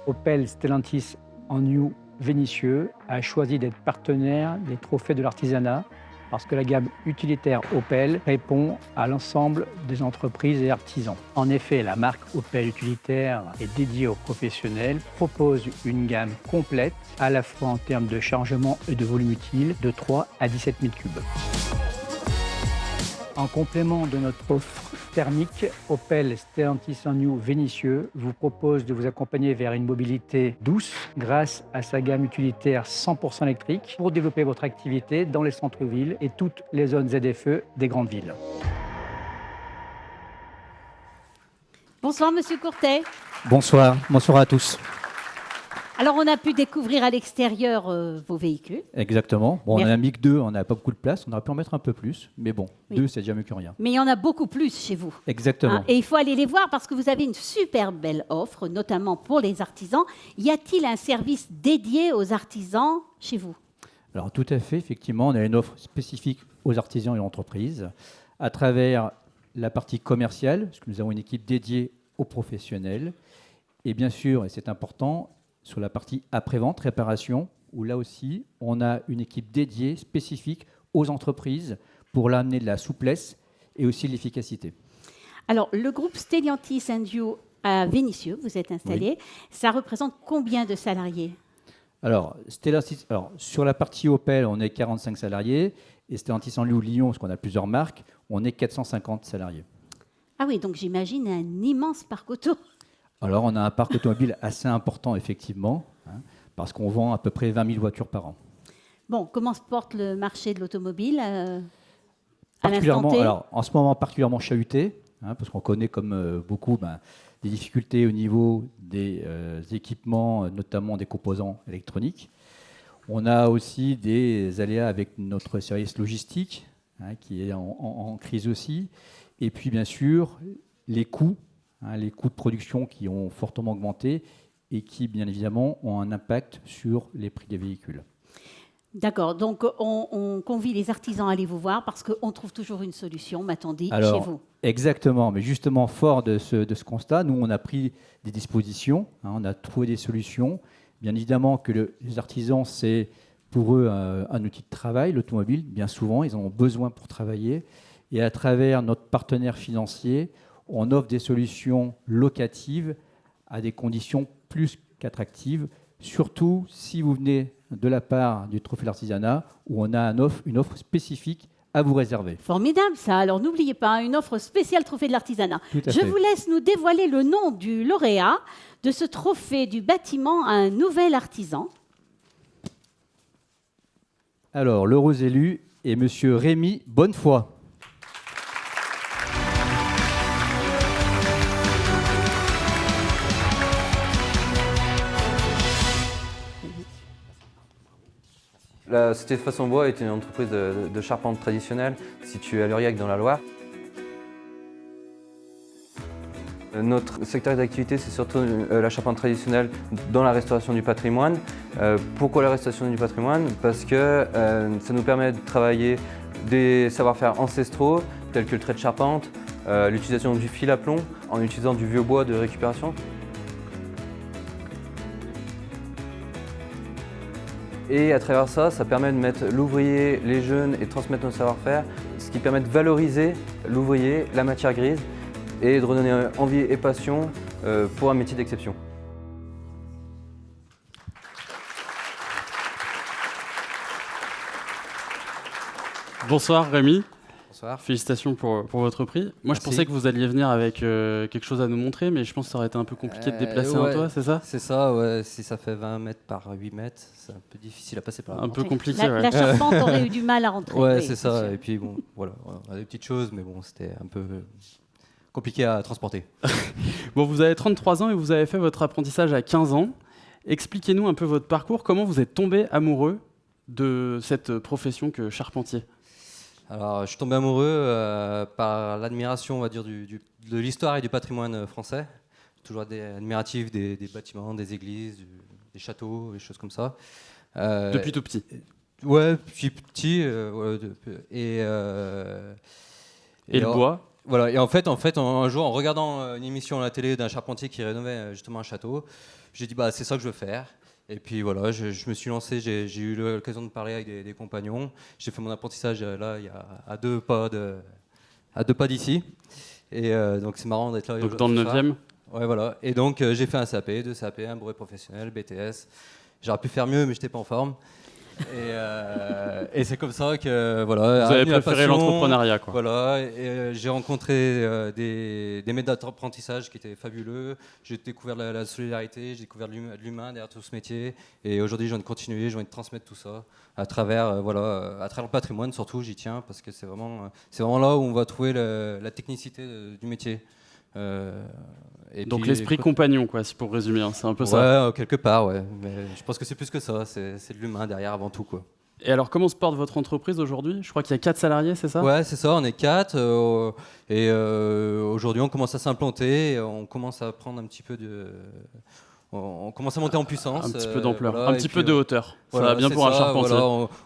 Opel Stellantis en New Vénitieux a choisi d'être partenaire des trophées de l'artisanat parce que la gamme utilitaire Opel répond à l'ensemble des entreprises et artisans. En effet, la marque Opel Utilitaire est dédiée aux professionnels, propose une gamme complète, à la fois en termes de chargement et de volume utile, de 3 à 17 000 cubes. En complément de notre offre thermique, Opel Stellantis en New Vénitieux vous propose de vous accompagner vers une mobilité douce grâce à sa gamme utilitaire 100% électrique pour développer votre activité dans les centres-villes et toutes les zones ZFE des grandes villes. Bonsoir Monsieur Courtet. Bonsoir à tous. Alors on a pu découvrir à l'extérieur vos véhicules. Exactement. Bon, on Merci. a mis que 2, on n'a pas beaucoup de place, on aurait pu en mettre un peu plus, mais bon, Oui. 2 c'est déjà mieux que rien. Mais il y en a beaucoup plus chez vous. Exactement. Et il faut aller les voir parce que vous avez une super belle offre, notamment pour les artisans. Y a-t-il un service dédié aux artisans chez vous? Alors tout à fait, effectivement, on a une offre spécifique aux artisans et aux entreprises à travers la partie commerciale, parce que nous avons une équipe dédiée aux professionnels, et bien sûr, et c'est important, sur la partie après-vente, réparation, où là aussi, on a une équipe dédiée, spécifique aux entreprises pour l'amener de la souplesse et aussi de l'efficacité. Alors le groupe Stellantis You à Vénissieux, vous êtes installé, ça représente combien de salariés? Alors, Stellantis, sur la partie Opel, on est 45 salariés, et Stellantis en Lyon, parce qu'on a plusieurs marques, on est 450 salariés. Ah oui, donc j'imagine un immense parc auto. Alors, on a un parc automobile assez important, effectivement, parce qu'on vend à peu près 20 000 voitures par an. Bon, comment se porte le marché de l'automobile à l'instant Particulièrement, T? alors, en ce moment, particulièrement chahuté, parce qu'on connaît comme beaucoup des difficultés au niveau des équipements, notamment des composants électroniques. On a aussi des aléas avec notre service logistique, qui est en crise aussi. Et puis, bien sûr, les coûts de production qui ont fortement augmenté et qui, bien évidemment, ont un impact sur les prix des véhicules. D'accord, donc on convie les artisans à aller vous voir parce qu'on trouve toujours une solution, m'a-t-on dit, Alors, chez vous. exactement, mais justement, fort de ce constat, nous, on a pris des dispositions, on a trouvé des solutions. Bien évidemment que les artisans, c'est pour eux un outil de travail, l'automobile, bien souvent, ils en ont besoin pour travailler. Et à travers notre partenaire financier, on offre des solutions locatives à des conditions plus qu'attractives, surtout si vous venez de la part du Trophée de l'Artisanat, où on a une offre spécifique à vous réserver. Formidable ça, alors n'oubliez pas, une offre spéciale Trophée de l'Artisanat. Tout à Je fait. vous laisse nous dévoiler le nom du lauréat de ce trophée du bâtiment à un nouvel artisan. Alors, l'heureux élu est Monsieur Rémi Bonnefoy. La société Façon Bois est une entreprise de charpente traditionnelle située à Luriac dans la Loire. Notre secteur d'activité, c'est surtout la charpente traditionnelle dans la restauration du patrimoine. Pourquoi la restauration du patrimoine? Parce que ça nous permet de travailler des savoir-faire ancestraux tels que le trait de charpente, l'utilisation du fil à plomb en utilisant du vieux bois de récupération. Et à travers ça, ça permet de mettre l'ouvrier, les jeunes et de transmettre nos savoir-faire, ce qui permet de valoriser l'ouvrier, la matière grise et de redonner envie et passion pour un métier d'exception. Bonsoir Rémi, Bonsoir. félicitations pour votre prix. Moi Merci. je pensais que vous alliez venir avec quelque chose à nous montrer, mais je pense que ça aurait été un peu compliqué de déplacer un toit, c'est ça? C'est ça, ouais. Si ça fait 20 mètres par 8 mètres, c'est un peu difficile à passer par là. Un peu Oui. compliqué, La, ouais. la charpente aurait eu du mal à rentrer. Ouais, oui, c'est ça. sûr. Et puis bon, voilà, on a des petites choses, mais bon, c'était un peu compliqué à transporter. Bon, vous avez 33 ans et vous avez fait votre apprentissage à 15 ans. Expliquez-nous un peu votre parcours, comment vous êtes tombé amoureux de cette profession que charpentier? Alors, je suis tombé amoureux par l'admiration, on va dire, de l'histoire et du patrimoine français. Toujours admiratif des bâtiments, des églises, des châteaux, des choses comme ça. Depuis tout petit. Ouais, depuis petit. Et le alors, bois? Voilà, et en fait, un jour, en regardant une émission à la télé d'un charpentier qui rénovait justement un château, j'ai dit, c'est ça que je veux faire. Et puis voilà, je me suis lancé, j'ai eu l'occasion de parler avec des compagnons. J'ai fait mon apprentissage là, il y a à deux pas d'ici. Et donc c'est marrant d'être là. Donc dans le 9e. Ouais, voilà. Et donc j'ai fait un CAP, 2 CAP, un brevet professionnel, BTS. J'aurais pu faire mieux, mais j'étais pas en forme. Et c'est comme ça que voilà. Vous avez préféré l'entrepreneuriat, quoi. Voilà. Et j'ai rencontré des maîtres d'apprentissage qui étaient fabuleux. J'ai découvert la solidarité, j'ai découvert de l'humain derrière tout ce métier. Et aujourd'hui, j'ai envie de continuer, j'ai envie de transmettre tout ça à travers le patrimoine. Surtout, j'y tiens parce que c'est vraiment là où on va trouver la technicité du métier. Donc l'esprit compagnon, quoi, si pour résumer, hein, c'est un peu ça. Ouais, quelque part, ouais. Mais je pense que c'est plus que ça, c'est de l'humain derrière avant tout, quoi. Et alors, comment se porte votre entreprise aujourd'hui? Je crois qu'il y a 4 salariés, c'est ça? Ouais, c'est ça, on est 4. Aujourd'hui, on commence à s'implanter, on commence à prendre un petit peu on commence à monter en puissance. Un petit peu d'ampleur, voilà, un petit peu de hauteur. Voilà, ça va bien pour un charpentier.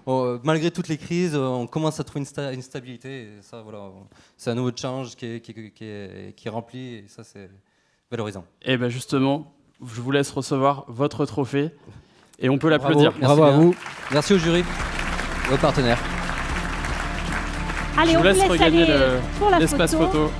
Voilà, malgré toutes les crises, on commence à trouver une stabilité. Et ça, voilà, c'est un nouveau challenge qui est rempli. Et ça, c'est valorisant. Et bien justement, je vous laisse recevoir votre trophée. Et on peut l'applaudir. Bravo à vous. Merci au jury et aux partenaires. Allez, je on vous laisse vous laisse regagner aller pour la l'espace photo. photo.